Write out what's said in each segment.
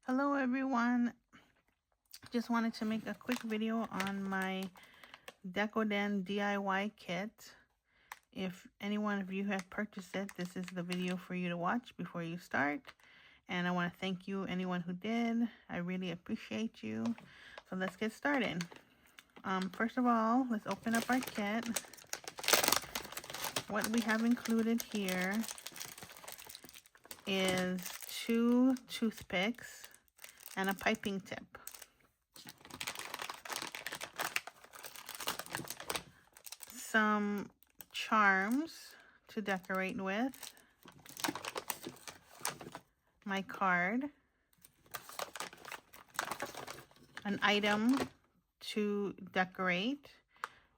Hello everyone, just wanted to make a quick video on my Decoden DIY kit. If any one of you have purchased it, this is the video for you to watch before you start. And I want to thank you, anyone who did. I really appreciate you. So let's get started. First of all, let's open up our kit. What we have included here is 2 toothpicks and a piping tip. Some charms to decorate with, my card, an item to decorate.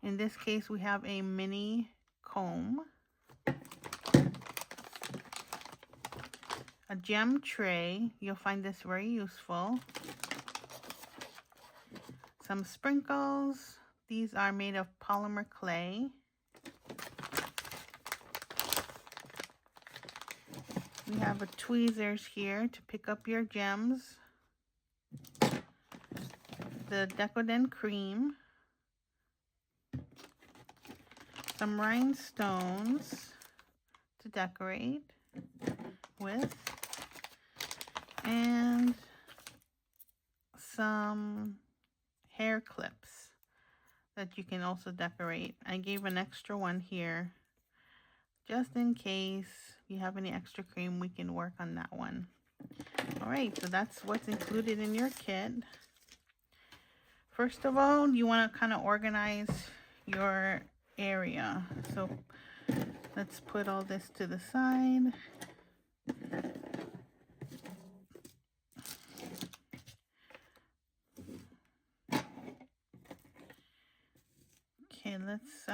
In this case, we have a mini comb, a gem tray. You'll find this very useful. Some sprinkles. These are made of polymer clay. We have a tweezers here to pick up your gems. The Decoden cream. Some rhinestones to decorate with. And some hair clips that you can also decorate. I gave an extra one here just in case you have any extra cream. We can work on that one. All right, so that's what's included in your kit. First of all, you want to kind of organize your area. So let's put all this to the side. Okay, let's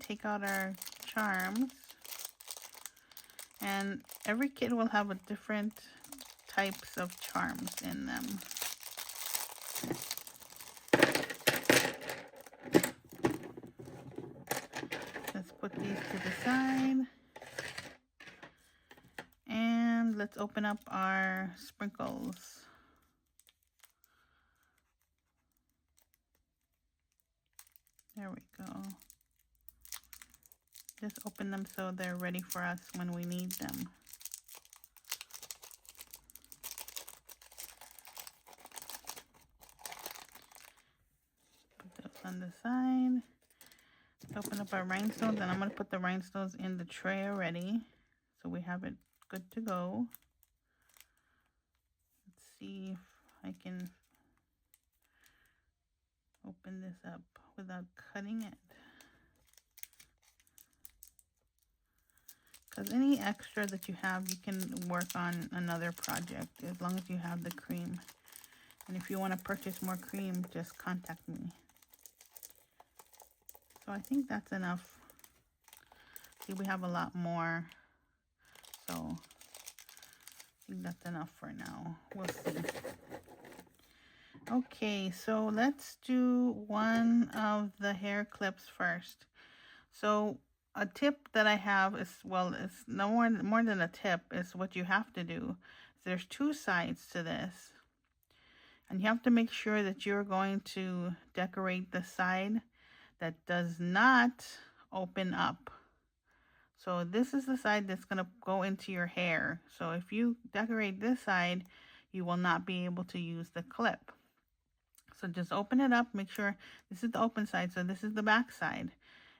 take out our charms. And every kit will have a different types of charms in them. Let's put these to the side. And let's open up our sprinkles. There we go. Just open them so they're ready for us when we need them. Put those on the side. Let's open up our rhinestones, and I'm going to put the rhinestones in the tray already, so we have it good to go. Let's see if I can open this up without cutting it. Because any extra that you have, you can work on another project as long as you have the cream. And if you want to purchase more cream, just contact me. So I think that's enough. See, we have a lot more. So I think that's enough for now. We'll see. Okay, so let's do one of the hair clips first. So a tip that I have is, well, it's no more than a tip, is what you have to do. There's 2 sides to this. And you have to make sure that you're going to decorate the side that does not open up. So this is the side that's going to go into your hair. So if you decorate this side, you will not be able to use the clip. So just open it up, make sure this is the open side, so this is the back side.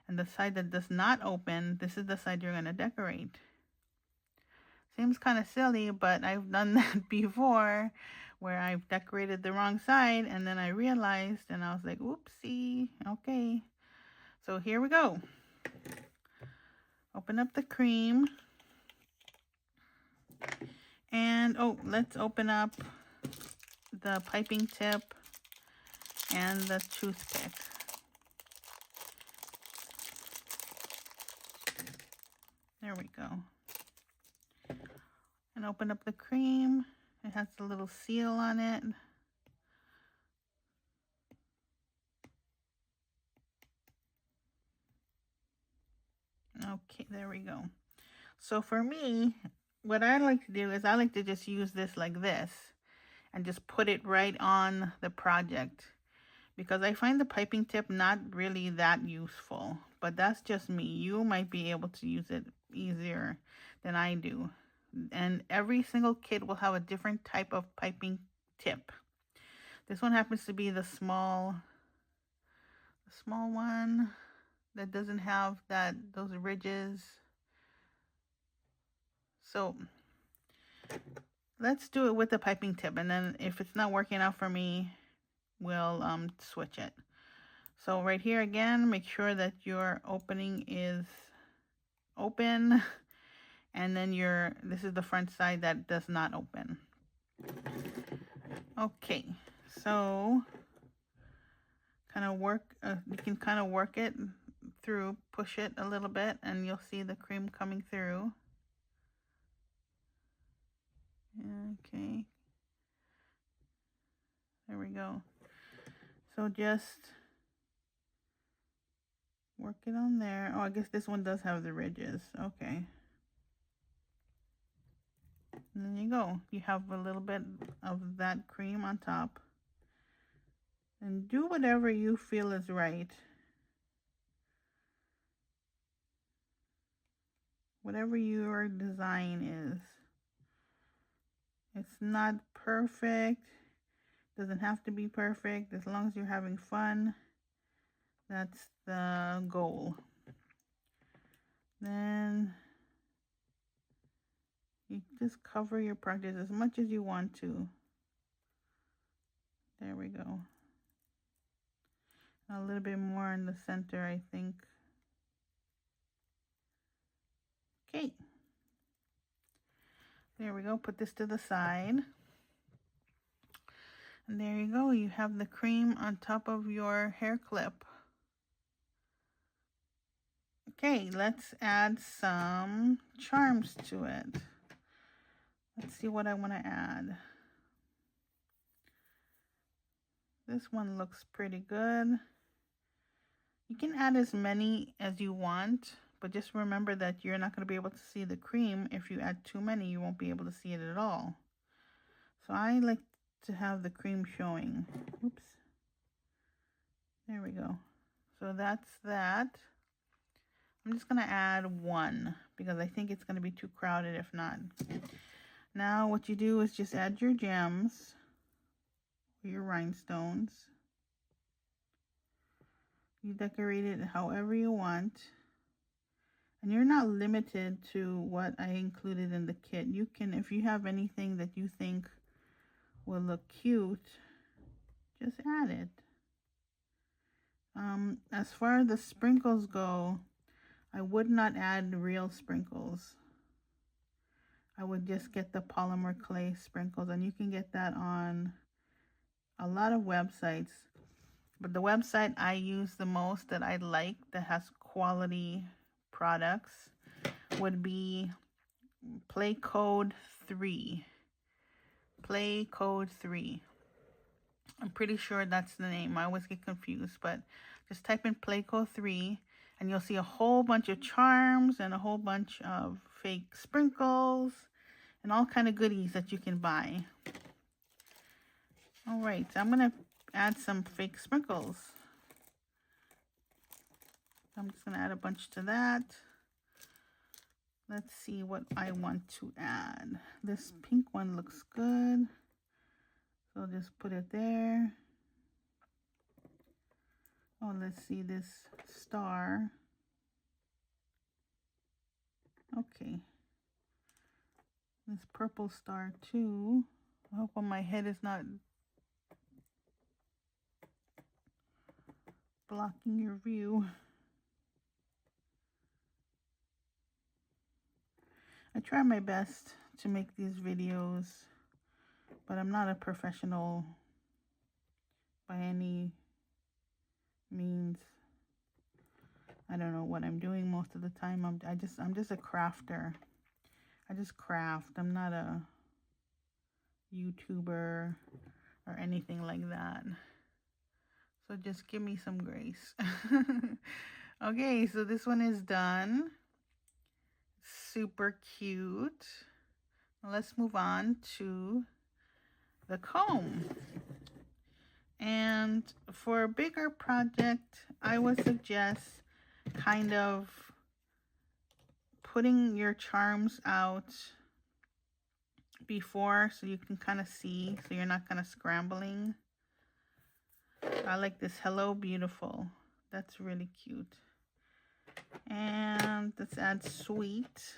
And the side that does not open, this is the side you're going to decorate. Seems kind of silly, but I've done that before, where I've decorated the wrong side, and then I realized, and I was like, oopsie, okay. So here we go. Open up the cream. And, oh, let's open up the piping tip and the toothpick. There we go. And open up the cream. It has a little seal on it. Okay, there we go. So for me, what I like to do is I like to just use this like this. and just put it right on the project, because I find the piping tip not really that useful, but that's just me. You might be able to use it easier than I do. And every single kit will have a different type of piping tip. This one happens to be the small one that doesn't have those ridges. So let's do it with the piping tip, and then if it's not working out for me, we'll switch it. So right here again, make sure that your opening is open, and then this is the front side that does not open. Okay, so kind of work, you can kind of work it through, push it a little bit, and you'll see the cream coming through. Okay, there we go. So just work it on there. Oh, I guess this one does have the ridges. Okay. And then you go. You have a little bit of that cream on top. And do whatever you feel is right. Whatever your design is. It's not perfect. Doesn't have to be perfect. As long as you're having fun, that's the goal. Then you just cover your project as much as you want to. There we go. A little bit more in the center, I think. Okay. There we go. Put this to the side. And there you go. You have the cream on top of your hair clip. Okay, let's add some charms to it. Let's see what I want to add. This one looks pretty good. You can add as many as you want, but just remember that you're not going to be able to see the cream. If you add too many, you won't be able to see it at all. So I like to have the cream showing. Oops. There we go. So that's that. I'm just going to add one because I think it's going to be too crowded if not. Now what you do is just add your gems, or your rhinestones. You decorate it however you want. And you're not limited to what I included in the kit. You can, if you have anything that you think will look cute, just add it. As far as the sprinkles go, I would not add real sprinkles. I would just get the polymer clay sprinkles, and you can get that on a lot of websites. But the website I use the most, that I like, that has quality products, would be Playcode 3. Playcode 3. I'm pretty sure that's the name. I always get confused, but just type in Playcode 3 and you'll see a whole bunch of charms and a whole bunch of fake sprinkles and all kind of goodies that you can buy. All right, so I'm going to add some fake sprinkles. I'm just going to add a bunch to that. Let's see what I want to add. This pink one looks good. So just put it there. Oh, let's see this star. Okay. This purple star too. I hope my head is not blocking your view. I try my best to make these videos, but I'm not a professional by any means. I don't know what I'm doing most of the time. I'm just a crafter. I just craft. I'm not a YouTuber or anything like that. So just give me some grace. Okay, so this one is done. Super cute. Now let's move on to the comb. And for a bigger project, I would suggest kind of putting your charms out before so you can kind of see, so you're not kind of scrambling. I like this Hello Beautiful. That's really cute. And let's add Sweet.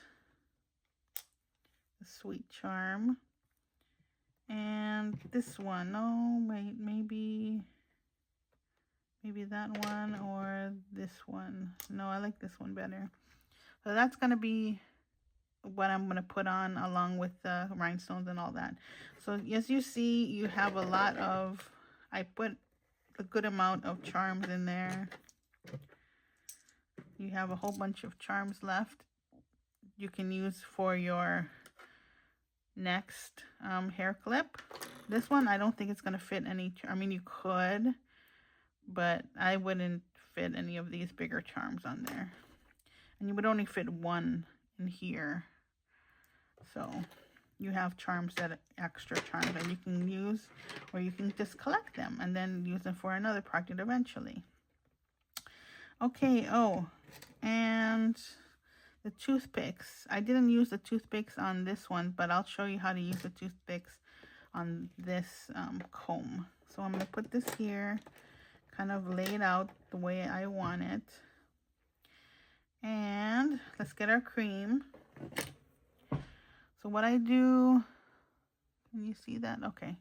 The Sweet charm. And this one. Oh, wait, maybe that one or this one. No, I like this one better. So that's going to be what I'm going to put on along with the rhinestones and all that. So as you see, you have a lot of, I put a good amount of charms in there. You have a whole bunch of charms left you can use for your next hair clip. This one, I don't think it's going to fit any, I mean, you could, but I wouldn't fit any of these bigger charms on there. And you would only fit one in here. So you have charms, that extra charms that you can use, or you can just collect them and then use them for another project eventually. Okay, oh, and the toothpicks. I didn't use the toothpicks on this one, but I'll show you how to use the toothpicks on this comb. So I'm going to put this here, kind of lay it out the way I want it. And let's get our cream. So what I do, can you see that? Okay.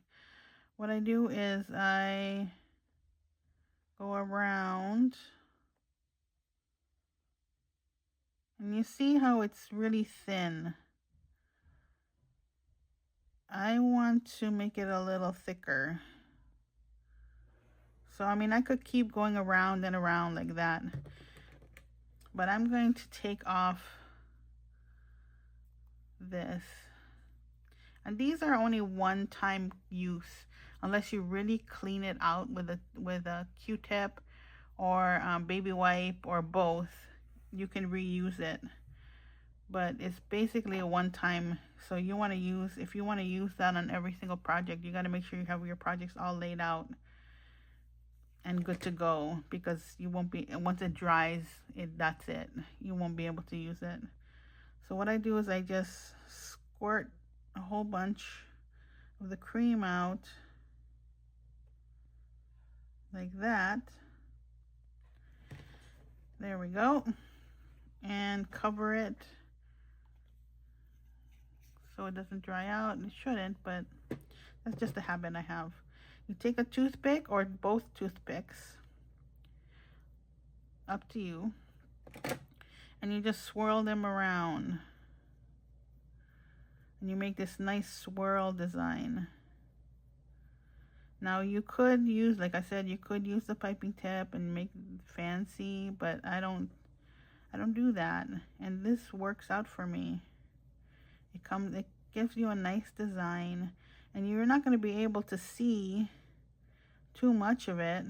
What I do is I go around, and you see how it's really thin. I want to make it a little thicker. So, I mean, I could keep going around and around like that, but I'm going to take off this. And these are only one-time use, unless you really clean it out with a Q-tip or baby wipe or both. You can reuse it, but it's basically a one-time. So you want to use, if you want to use that on every single project, you got to make sure you have your projects all laid out and good to go, because you won't be, once it dries, that's it. You won't be able to use it. So what I do is I just squirt a whole bunch of the cream out like that. There we go. And cover it so it doesn't dry out. It shouldn't, but that's just a habit I have. You take a toothpick or both toothpicks, up to you, and you just swirl them around. And you make this nice swirl design. Now you could use, like I said, you could use the piping tip and make it fancy, but I don't do that. And this works out for me. It gives you a nice design, and you're not going to be able to see too much of it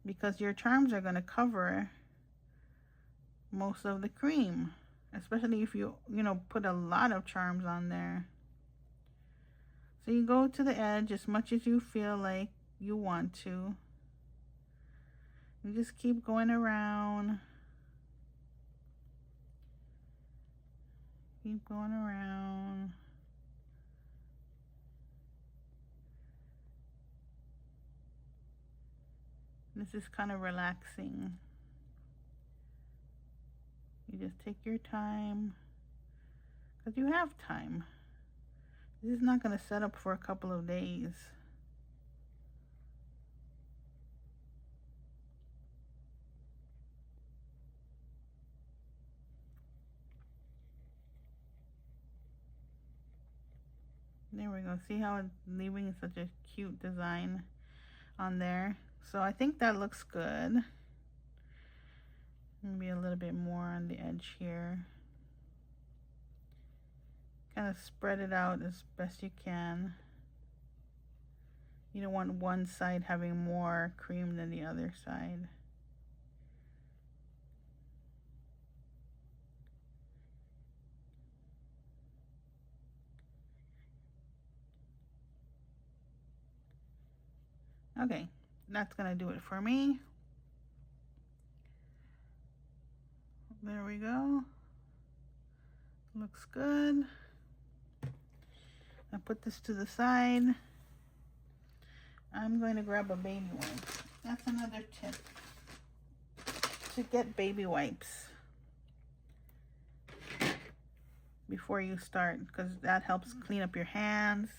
because your charms are going to cover most of the cream, especially if you put a lot of charms on there. So you go to the edge as much as you feel like you want to. You just keep going around. Keep going around. This is kind of relaxing. You just take your time, because you have time. This is not going to set up for a couple of days. There we go. See how it's leaving such a cute design on there? So I think that looks good. Maybe a little bit more on the edge here. Kind of spread it out as best you can. You don't want one side having more cream than the other side. Okay, that's gonna do it for me. There we go. Looks good. I put this to the side. I'm going to grab a baby wipe. That's another tip, to get baby wipes before you start, because that helps clean up your hands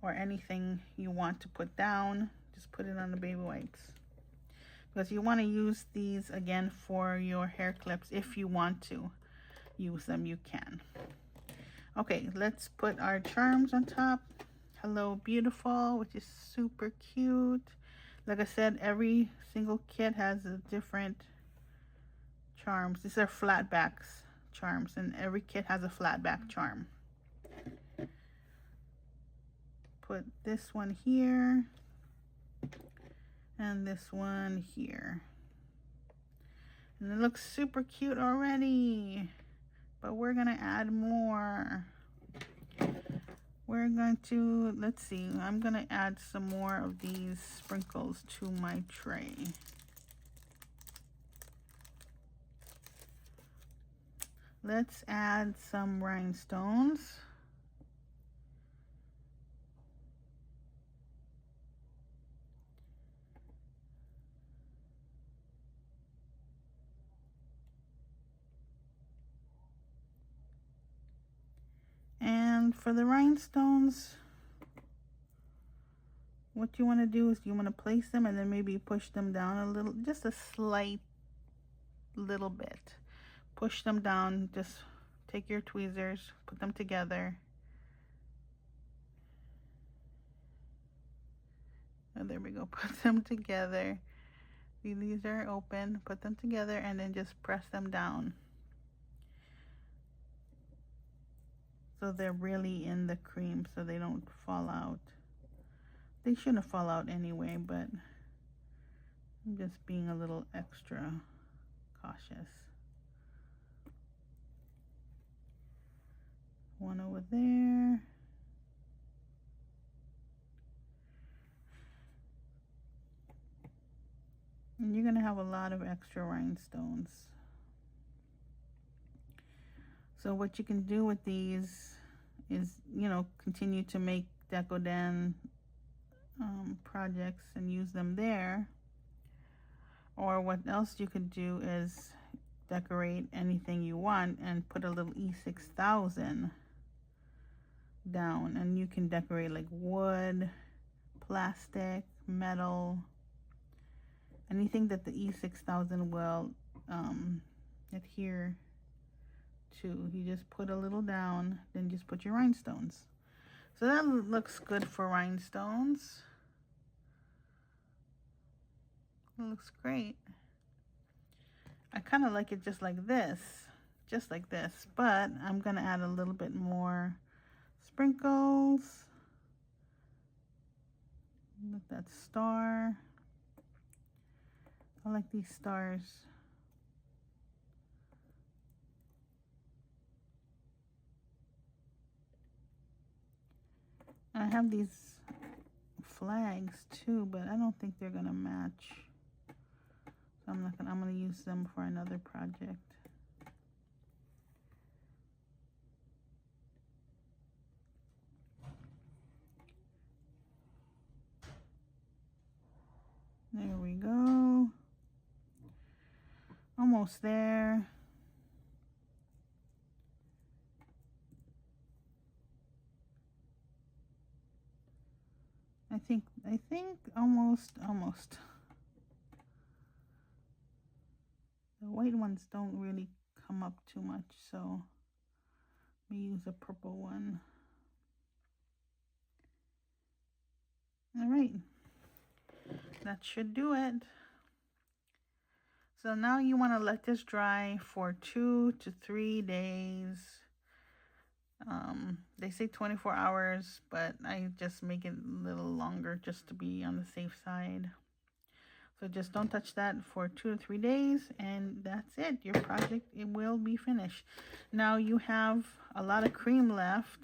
or anything you want to put down. Just put it on the baby wipes, because you want to use these again for your hair clips. If you want to use them, you can. Okay, let's put our charms on top. Hello Beautiful, which is super cute. Like I said, every single kit has a different charms. These are flat backs charms, and every kit has a flat back charm. Put this one here and this one here, and it looks super cute already, but we're gonna add more. We're going to, let's see, I'm gonna add some more of these sprinkles to my tray. Let's add some rhinestones. And for the rhinestones, what you want to do is you want to place them and then maybe push them down a little, just a slight little bit. Push them down, just take your tweezers, put them together. And there we go, put them together. These are open, put them together and then just press them down, so they're really in the cream so they don't fall out. They shouldn't fall out anyway, but I'm just being a little extra cautious. One over there. And you're gonna have a lot of extra rhinestones. So what you can do with these is, you know, continue to make Decoden projects and use them there. Or what else you could do is decorate anything you want and put a little E6000 down, and you can decorate like wood, plastic, metal, anything that the E6000 will adhere to. You just put a little down, then just put your rhinestones. So that looks good for rhinestones. It looks great. I kind of like it just like this, but I'm gonna add a little bit more sprinkles with that star. I like these stars. I have these flags too, but I don't think they're gonna match. So I'm gonna use them for another project. There we go. Almost there. I think almost. The white ones don't really come up too much, so we use a purple one. All right, that should do it. So now you want to let this dry for 2 to 3 days. They say 24 hours, but I just make it a little longer just to be on the safe side. So just don't touch that for 2 to 3 days, and that's it. Your project, it will be finished. Now you have a lot of cream left,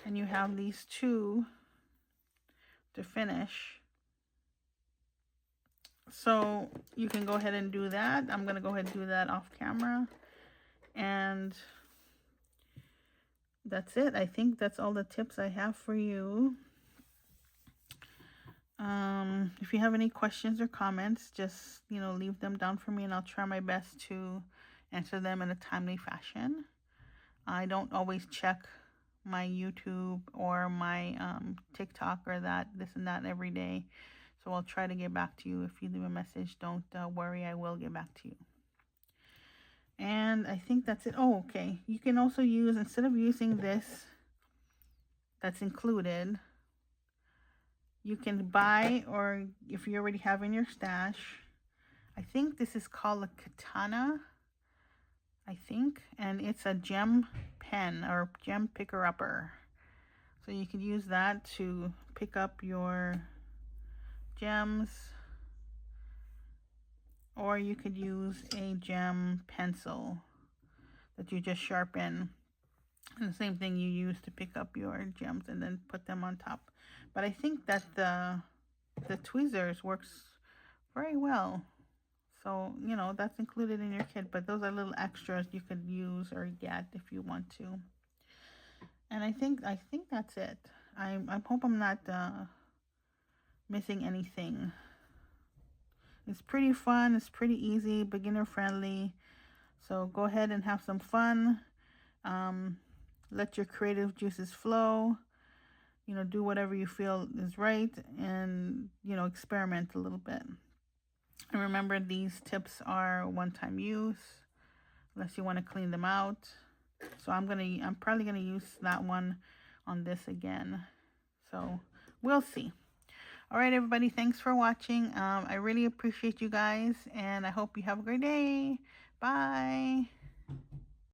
and you have these two to finish. So you can go ahead and do that. I'm going to go ahead and do that off camera. And that's it. I think that's all the tips I have for you. If you have any questions or comments, just, leave them down for me and I'll try my best to answer them in a timely fashion. I don't always check my YouTube or my TikTok or this and that every day. So I'll try to get back to you. If you leave a message, don't worry, I will get back to you. And I think that's it. Oh, okay. You can also use, instead of using this that's included, you can buy, or if you already have in your stash, I think this is called a katana, I think, and it's a gem pen or gem picker-upper. So you can use that to pick up your gems, or you could use a gem pencil that you just sharpen. And the same thing you use to pick up your gems and then put them on top. But I think that the tweezers works very well. So, that's included in your kit, but those are little extras you could use or get if you want to. And I think that's it. I hope I'm not missing anything. It's pretty fun. It's pretty easy, beginner friendly. So go ahead and have some fun. Let your creative juices flow. Do whatever you feel is right, and, experiment a little bit. And remember, these tips are one-time use, unless you want to clean them out. So I'm probably gonna use that one on this again. So we'll see. All right, everybody, thanks for watching. I really appreciate you guys, and I hope you have a great day. Bye.